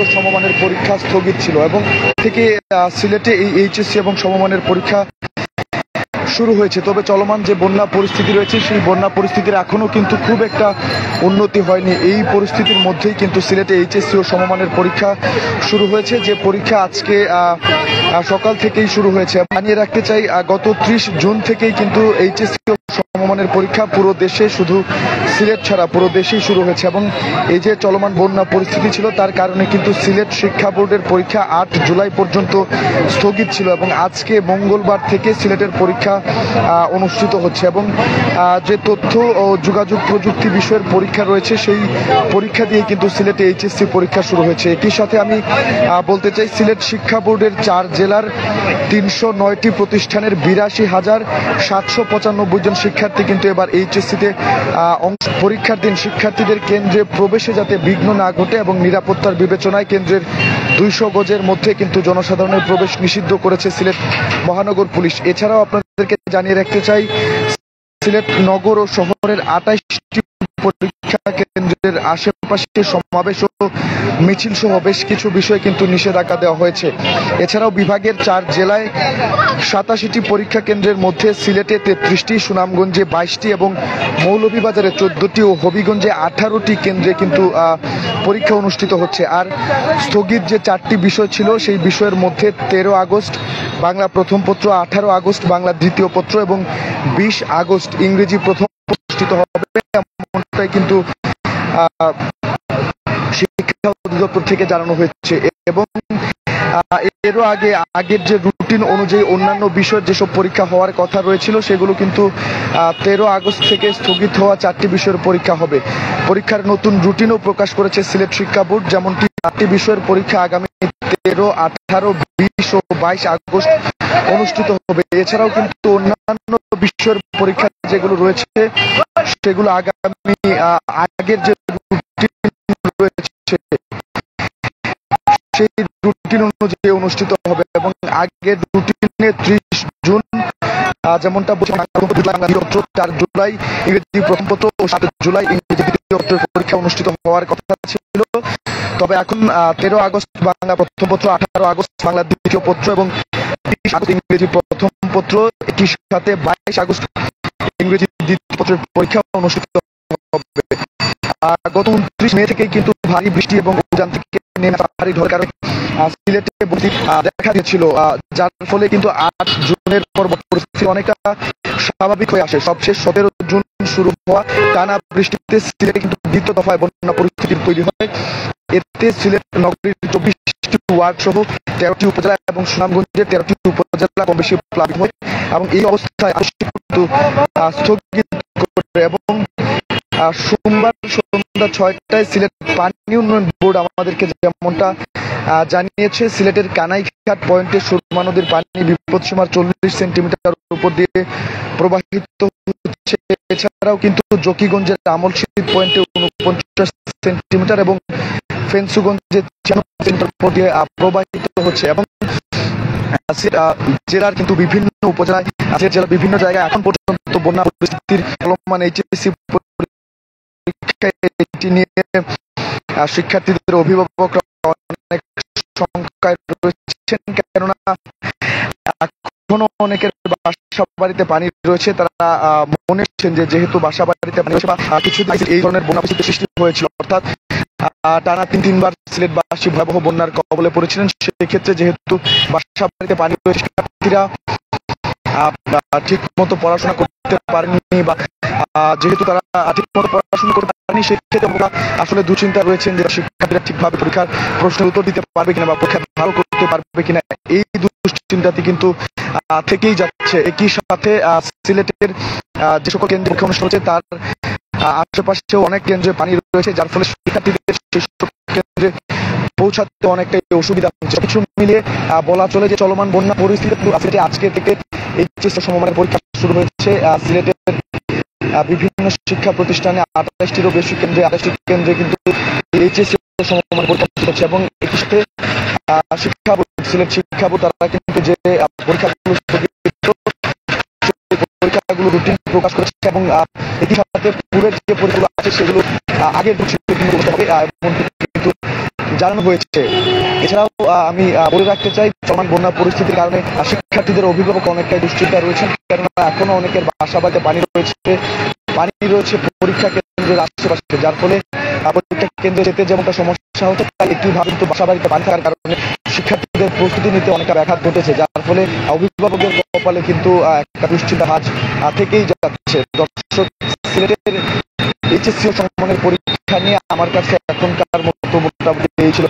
ও সমমানের পরীক্ষা স্থগিত ছিল এবং থেকে সিলেটে এই এইচএসসি এবং সমমানের পরীক্ষা শুরু হয়েছে। তবে চলমান যে বন্যা পরিস্থিতি রয়েছে সেই বন্যা পরিস্থিতির এখনো কিন্তু খুব একটা উন্নতি হয়নি। এই পরিস্থিতির মধ্যেই কিন্তু সিলেটে এইচএসসি ও সমমানের পরীক্ষা শুরু হয়েছে, যে পরীক্ষা আজকে সকাল থেকেই শুরু হয়েছে। জানিয়ে রাখতে চাই, গত 30 জুন থেকেই কিন্তু এইচএসসি ও সমমানের পরীক্ষা পুরো দেশে, শুধু সিলেট ছাড়া পুরো দেশেই শুরু হয়েছে। এবং এই যে চলমান বন্যা পরিস্থিতি ছিল তার কারণে কিন্তু সিলেট শিক্ষা বোর্ডের পরীক্ষা 8 জুলাই পর্যন্ত স্থগিত ছিল এবং আজকে মঙ্গলবার থেকে সিলেটের পরীক্ষা অনুষ্ঠিত হচ্ছে। এবং যে তথ্য ও যোগাযোগ প্রযুক্তি বিষয়ের পরীক্ষা রয়েছে সেই পরীক্ষা দিয়ে কিন্তু সিলেটে এইচএসসি পরীক্ষা শুরু হয়েছে। একই সাথে আমি বলতে চাই, সিলেট শিক্ষা বোর্ডের 4 জেলার 309টি প্রতিষ্ঠানের 82,795 জন শিক্ষার্থী কিন্তু এবার এইচএসসিতে পরীক্ষার দিন শিক্ষার্থীদের কেন্দ্রে প্রবেশে যাতে বিঘ্ন না ঘটে এবং নিরাপত্তার বিবেচনায় কেন্দ্রের 200 গজের মধ্যে কিন্তু জনসাধারণের প্রবেশ নিষিদ্ধ করেছে সিলেট মহানগর পুলিশ। এছাড়াও আপনাদেরকে জানিয়ে রাখতে চাই, সিলেট নগর ও শহরের 28টি পরীক্ষা কেন্দ্রের আশেপাশে সমাবেশ ও মিছিল সহ বেশ কিছু বিষয়ে কিন্তু নিষেধাজ্ঞা দেওয়া হয়েছে। এছাড়াও বিভাগের 4 জেলায় 87টি পরীক্ষা কেন্দ্রের মধ্যে সিলেটে 33টি, সুনামগঞ্জে 22টি এবং মৌলভীবাজারে 14টি ও হবিগঞ্জে 18টি কেন্দ্রে কিন্তু পরীক্ষা অনুষ্ঠিত হচ্ছে। আর স্থগিত যে 4টি বিষয় ছিল সেই বিষয়ের মধ্যে 13 আগস্ট বাংলা প্রথম পত্র, 18 আগস্ট বাংলা দ্বিতীয় পত্র এবং 20 আগস্ট ইংরেজি প্রথম অনুষ্ঠিত হবে, এমনটাই কিন্তু শিক্ষা অধিদপ্তর থেকে জানানো হয়েছে। এবং এরও আগের যে রুটিন অনুযায়ী অন্যান্য বিষয়ের যেসব পরীক্ষা হওয়ার কথা রয়েছিল সেগুলো কিন্তু 13 আগস্ট থেকে স্থগিত হওয়া 4টি বিষয়ের পরীক্ষা হবে। পরীক্ষার নতুন রুটিনও প্রকাশ করেছে সিলেট শিক্ষা বোর্ড, যেমনটি 4টি বিষয়ের পরীক্ষা আগামী 13, 18, 20 ও 22 আগস্ট অনুষ্ঠিত হবে। এছাড়াও কিন্তু অন্যান্য বিষয়ের পরীক্ষা যেগুলো রয়েছে সেগুলো আগামী আগের যে রুটিন রয়েছে সেই রুটিন অনুযায়ী অনুষ্ঠিত হবে এবং আগের রুটিনে 30 জুন যেমনটা 4 জুলাই ইংরেজি প্রথম পত্র ও 7 জুলাই ইংরেজি দ্বিতীয় পত্রের পরীক্ষা অনুষ্ঠিত হওয়ার কথা ছিল। তবে এখন 13 আগস্ট বাংলা প্রথম পত্র, 18 আগস্ট বাংলা দ্বিতীয় পত্র এবং 20 আগস্ট ইংরেজি প্রথম পত্র, একই সাথে 22 আগস্ট ইংরেজি দ্বিতীয় পত্রের পরীক্ষা অনুষ্ঠিত হবে। গত 29 মে থেকেই কিন্তু ভারী বৃষ্টি এবং উজান থেকে নেমে ভারী ঝড়ের কারণে সিলেটে দেখা দিয়েছিল, যার ফলে কিন্তু 8 জুনের পর পরিস্থিতি অনেকটা স্বাভাবিক হয়ে আসে। সবশেষ 17 জুন শুরু হওয়া টানা বৃষ্টিতে সিলেটে কিন্তু দ্বিতীয় দফায় বন্যা পরিস্থিতি তৈরি হয়। এতে সিলেট নগরীর 24টি ওয়ার্ড সহ 13টি উপজেলা এবং সুনামগঞ্জের 13টি উপজেলা কম বেশি প্লাবিত হয় এবং এই অবস্থায় স্থগিত করে এবং সোমবার সন্ধ্যা 6টায় সিলেট পানি উন্নয়ন বোর্ড আমাদেরকে যেমনটা জানিয়েছে, সিলেটের কানাইঘাট পয়েন্টে সুরমা নদীর পানি বিপদসীমার 40 সেন্টিমিটার উপর দিয়ে প্রবাহিত হচ্ছে। এছাড়াও কিন্তু জকিগঞ্জের আমলশীত পয়েন্টে 49 সেন্টিমিটার এবং ফেন্সুগঞ্জের 96 সেন্টিমিটার উপর দিয়ে প্রবাহিত হচ্ছে এবং জেলার কিন্তু বিভিন্ন উপজেলায় জেলার বিভিন্ন জায়গায় এখন পর্যন্ত বন্যা পরিস্থিতির চলমান এইচএসসি এটি নিয়ে শিক্ষার্থীদের অভিভাবকরা অনেক সংখ্যায় রয়েছেন, কেননা এখনো অনেকের বাসা বাড়িতে পানি রয়েছে। তারা মনে করছেন যে যেহেতু বাসা বাড়িতে পানি রয়েছে বা কিছুদিন এই ধরনের বন্যা পরিস্থিতি সৃষ্টি হয়েছিল, অর্থাৎ টানা 3-3বার সিলেটবাসী ভয়াবহ বন্যার কবলে পড়েছিলেন। সেক্ষেত্রে যেহেতু বাসা বাড়িতে পানি রয়েছে, শিক্ষার্থীরা ঠিক মতো পড়াশোনা করতে পারেনি বা যেহেতু তারা ঠিক মতো পড়াশোনা করতে পারেনি, সেক্ষেত্রে আসলে দুশ্চিন্তা রয়েছেন যে শিক্ষার্থীরা ঠিকভাবে পরীক্ষার প্রশ্নের উত্তর দিতে পারবে কিনা বা পরীক্ষা ভালো করতে পারবে কিনা, এই দুশ্চিন্তাটি কিন্তু থেকেই যাচ্ছে। একই সাথে সিলেটের যে সকল কেন্দ্রে পরীক্ষা অনুষ্ঠিত হচ্ছে তার আশেপাশেও অনেক কেন্দ্রে পানি রয়েছে, যার ফলে শিক্ষার্থীদের কেন্দ্রে পৌঁছাতে অনেকটাই অসুবিধা হচ্ছে। কিছু মিলিয়ে বলা চলে যে চলমান বন্যা পরিস্থিতি আজকে থেকে এইচএসসি সমমানের পরীক্ষা শুরু হয়েছে। সিলেটের বিভিন্ন শিক্ষা প্রতিষ্ঠানে 28টিরও বেশি কেন্দ্রে 28টি কেন্দ্রে কিন্তু এইচএসসি সমমানের পরীক্ষা হচ্ছে এবং একই সাথে শিক্ষা বোর্ড সিলেট শিক্ষা বোর্ড তারা কিন্তু যে পরীক্ষাগুলো পরীক্ষাগুলো রুটিন প্রকাশ করেছে এবং একই সাথে পূর্বের যে পরীক্ষাগুলো আছে সেগুলো আগের কিন্তু জানানো হয়েছে। এছাড়াও আমি বলে রাখতে চাই, চলমান বন্যা পরিস্থিতির কারণে শিক্ষার্থীদের অভিভাবক অনেকটাই দুশ্চিন্তায় রয়েছেন, কেননা এখনো অনেকের বাসা বাড়িতে পানি রয়েছে পরীক্ষা কেন্দ্রের আশেপাশে, যার ফলে পরীক্ষা কেন্দ্রে যেতে যেমনটা সমস্যা হতো, তার একইভাবে কিন্তু বাসা বাড়িতে পানি থাকার কারণে শিক্ষার্থীদের প্রস্তুতি নিতে অনেকটা ব্যাঘাত ঘটেছে, যার ফলে অভিভাবকের কপালে কিন্তু একটা দুশ্চিন্তা ভাঁজ থেকেই যাচ্ছে। দর্শক, সিলেটের এইচএসসি ও সমমানের পরীক্ষা নিয়ে আমার কাছে এখনকার মতো মোটামুটি এই ছিল।